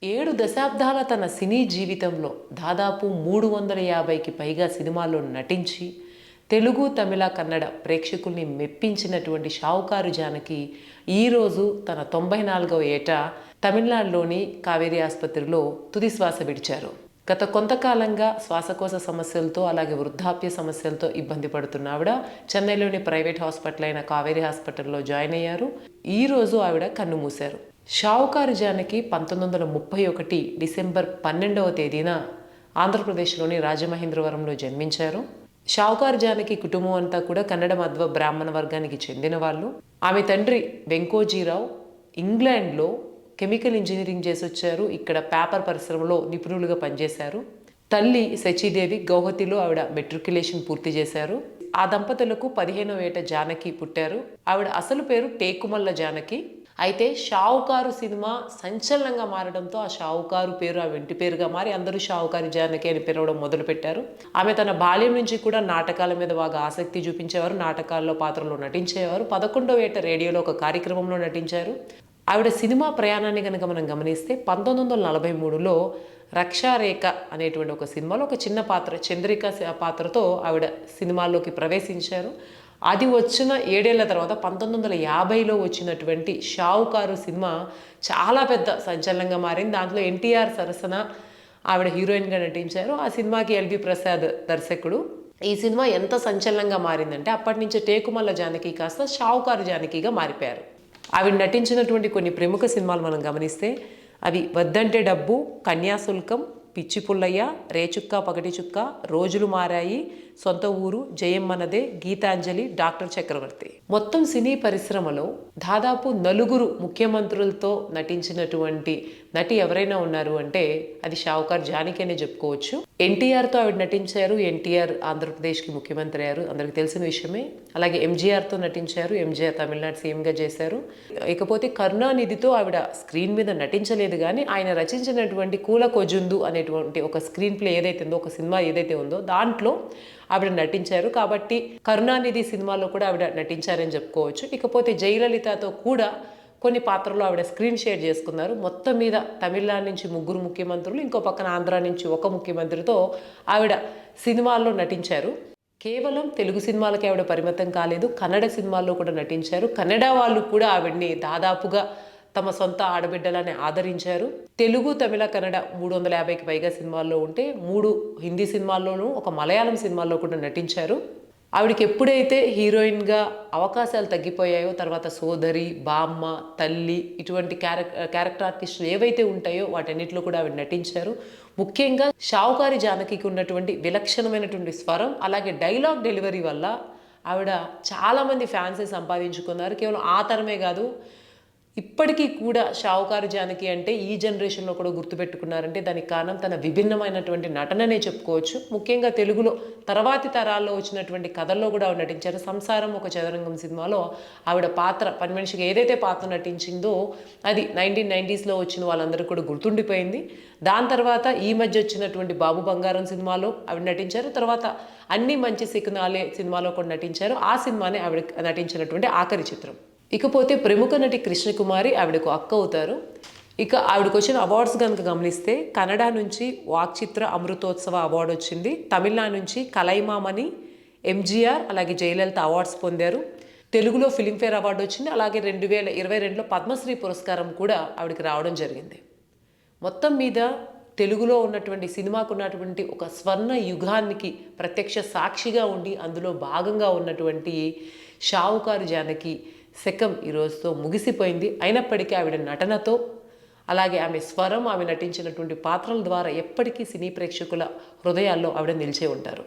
7 దశాబ్దాల తన సినీ జీవితంలో దాదాపు 350కి పైగా సినిమాల్లో నటించి తెలుగు, తమిళ, కన్నడ ప్రేక్షకుల్ని మెప్పించినటువంటి షావుకారు జానకి ఈరోజు తన 94వ ఏట తమిళనాడులోని కావేరీ ఆసుపత్రిలో తుది శ్వాస విడిచారు. గత కొంతకాలంగా శ్వాసకోశ సమస్యలతో అలాగే వృద్ధాప్య సమస్యలతో ఇబ్బంది పడుతున్న ఆవిడ చెన్నైలోని ప్రైవేట్ హాస్పిటల్ అయిన కావేరీ హాస్పిటల్లో జాయిన్ అయ్యారు. ఈరోజు ఆవిడ కన్ను మూశారు. షావుకారు జానకి 1931 డిసెంబర్ 12వ తేదీన ఆంధ్రప్రదేశ్లోని రాజమహేంద్రవరంలో జన్మించారు. షావుకారు జానకి కుటుంబం అంతా కూడా కన్నడ మధ్వ బ్రాహ్మణ వర్గానికి చెందిన వాళ్ళు. ఆమె తండ్రి వెంకోజీరావు ఇంగ్లాండ్లో కెమికల్ ఇంజనీరింగ్ చేసి వచ్చారు. ఇక్కడ పేపర్ పరిశ్రమలో నిపుణులుగా పనిచేశారు. తల్లి శచీదేవి గౌహతిలో ఆవిడ మెట్రికులేషన్ పూర్తి చేశారు. ఆ దంపతులకు 15వ ఏట జానకి పుట్టారు. ఆవిడ అసలు పేరు టేకుమల్ల జానకి. అయితే షావుకారు సినిమా సంచలనంగా మారడంతో ఆ షావుకారు పేరు ఆ ఇంటి పేరుగా మారి అందరూ షావుకారు జానకి అని పిలవడం మొదలుపెట్టారు. ఆమె తన బాల్యం నుంచి కూడా నాటకాల మీద బాగా ఆసక్తి చూపించేవారు. నాటకాల్లో పాత్రలో నటించేవారు. 11వ ఏట రేడియోలో ఒక కార్యక్రమంలో నటించారు. ఆవిడ సినిమా ప్రయాణాన్ని కనుక మనం గమనిస్తే 1943లో రక్షారేఖ అనేటువంటి ఒక సినిమాలో ఒక చిన్న పాత్ర చంద్రిక పాత్రతో ఆవిడ సినిమాల్లోకి ప్రవేశించారు. అది వచ్చిన 7 ఏళ్ల తర్వాత 1950లో వచ్చినటువంటి షావుకారు సినిమా చాలా పెద్ద సంచలనంగా మారింది. దాంట్లో ఎన్టీఆర్ సరసన ఆవిడ హీరోయిన్గా నటించారు. ఆ సినిమాకి ఎల్వి ప్రసాద్ దర్శకుడు. ఈ సినిమా ఎంత సంచలనంగా మారిందంటే అప్పటి నుంచి టేకుమల్ల జానకి కాస్త షావుకారు జానకిగా మారిపోయారు. ఆవిడ నటించినటువంటి కొన్ని ప్రముఖ సినిమాలు మనం గమనిస్తే అవి వద్దంటే డబ్బు, కన్యాశుల్కం, పిచ్చి పుల్లయ్య, రేచుక్క పగటి చుక్క, రోజులు మారాయి, సొంత ఊరు, జయం మనదే, గీతాంజలి, డాక్టర్ చక్రవర్తి. మొత్తం సినీ పరిశ్రమలో దాదాపు 4 ముఖ్యమంత్రులతో నటించినటువంటి నటి ఎవరైనా ఉన్నారు అంటే అది షావుకారు జానకి అనే చెప్పుకోవచ్చు. ఎన్టీఆర్తో ఆవిడ నటించారు. ఎన్టీఆర్ ఆంధ్రప్రదేశ్కి ముఖ్యమంత్రి అయ్యారు, అందరికి తెలిసిన విషయమే. అలాగే ఎంజీఆర్తో నటించారు. ఎంజీఆర్ తమిళనాడు సీఎంగా చేశారు. ఇకపోతే కరుణానిధితో ఆవిడ స్క్రీన్ మీద నటించలేదు, కానీ ఆయన రచించినటువంటి కూల కొజుందు అనేటువంటి ఒక స్క్రీన్ ప్లే ఏదైతే ఉందో, ఒక సినిమా ఏదైతే ఉందో దాంట్లో ఆవిడ నటించారు. కాబట్టి కరుణానిధి సినిమాలో కూడా ఆవిడ నటించారని చెప్పుకోవచ్చు. ఇకపోతే జయలలితతో కూడా కొన్ని పాత్రలు ఆవిడ స్క్రీన్ షేర్ చేసుకున్నారు. మొత్తం మీద తమిళనాడు నుంచి 3 ముఖ్యమంత్రులు, ఇంకో పక్కన ఆంధ్ర నుంచి 1 ముఖ్యమంత్రితో ఆవిడ సినిమాల్లో నటించారు. కేవలం తెలుగు సినిమాలకి ఆవిడ పరిమితం కాలేదు, కన్నడ సినిమాల్లో కూడా నటించారు. కన్నడ వాళ్ళు కూడా ఆవిడ్ని దాదాపుగా తమ సొంత ఆడబిడ్డలని ఆదరించారు. తెలుగు, తమిళ, కన్నడ 350కి పైగా సినిమాల్లో ఉంటే 3 హిందీ సినిమాల్లోనూ, ఒక మలయాళం సినిమాల్లో కూడా నటించారు. ఆవిడకి ఎప్పుడైతే హీరోయిన్గా అవకాశాలు తగ్గిపోయాయో తర్వాత సోదరి, బామ్మ, తల్లి ఇటువంటి క్యారెక్టర్ ఆర్టిస్టులు ఏవైతే ఉంటాయో వాటన్నిటిలో కూడా ఆవిడ నటించారు. ముఖ్యంగా షావుకారి జానకికి ఉన్నటువంటి విలక్షణమైనటువంటి స్వరం అలాగే డైలాగ్ డెలివరీ వల్ల ఆవిడ చాలామంది ఫ్యాన్స్ని సంపాదించుకున్నారు. కేవలం ఆ తరమే కాదు, ఇప్పటికీ కూడా షావుకారు జానకి అంటే ఈ జనరేషన్లో కూడా గుర్తుపెట్టుకున్నారంటే దానికి కారణం తన విభిన్నమైనటువంటి నటననే చెప్పుకోవచ్చు. ముఖ్యంగా తెలుగులో తర్వాతి తరాల్లో వచ్చినటువంటి కథల్లో కూడా ఆవిడ నటించారు. సంసారం ఒక చదరంగం సినిమాలో ఆవిడ పాత్ర పని మనిషిగా ఏదైతే పాత్ర నటించిందో అది 1990sలో వచ్చిన వాళ్ళందరూ కూడా గుర్తుండిపోయింది. దాని తర్వాత ఈ మధ్య వచ్చినటువంటి బాబు బంగారం సినిమాలో ఆవిడ నటించారు. తర్వాత అన్ని మంచి సిగ్నాలే సినిమాలో కూడా నటించారు. ఆ సినిమానే ఆవిడ నటించినటువంటి ఆఖరి చిత్రం. ఇకపోతే ప్రముఖ నటి కృష్ణకుమారి ఆవిడకు అక్క అవుతారు. ఇక ఆవిడకు వచ్చిన అవార్డ్స్ కనుక గమనిస్తే కన్నడ నుంచి వాక్చిత్ర అమృతోత్సవ అవార్డు వచ్చింది. తమిళనాడు నుంచి కలైమామణి, ఎంజీఆర్ అలాగే జయలలిత అవార్డ్స్ పొందారు. తెలుగులో ఫిలింఫేర్ అవార్డు వచ్చింది. అలాగే 2022లో పద్మశ్రీ పురస్కారం కూడా ఆవిడకి రావడం జరిగింది. మొత్తం మీద తెలుగులో ఉన్నటువంటి సినిమాకు ఉన్నటువంటి ఒక స్వర్ణ యుగానికి ప్రత్యక్ష సాక్షిగా ఉండి అందులో భాగంగా ఉన్నటువంటి షావుకారు జానకి శకం ఈరోజుతో ముగిసిపోయింది. అయినప్పటికీ ఆవిడ నటనతో అలాగే ఆమె స్వరం, ఆమె నటించినటువంటి పాత్రల ద్వారా ఎప్పటికీ సినీ ప్రేక్షకుల హృదయాల్లో ఆవిడ నిలిచే ఉంటారు.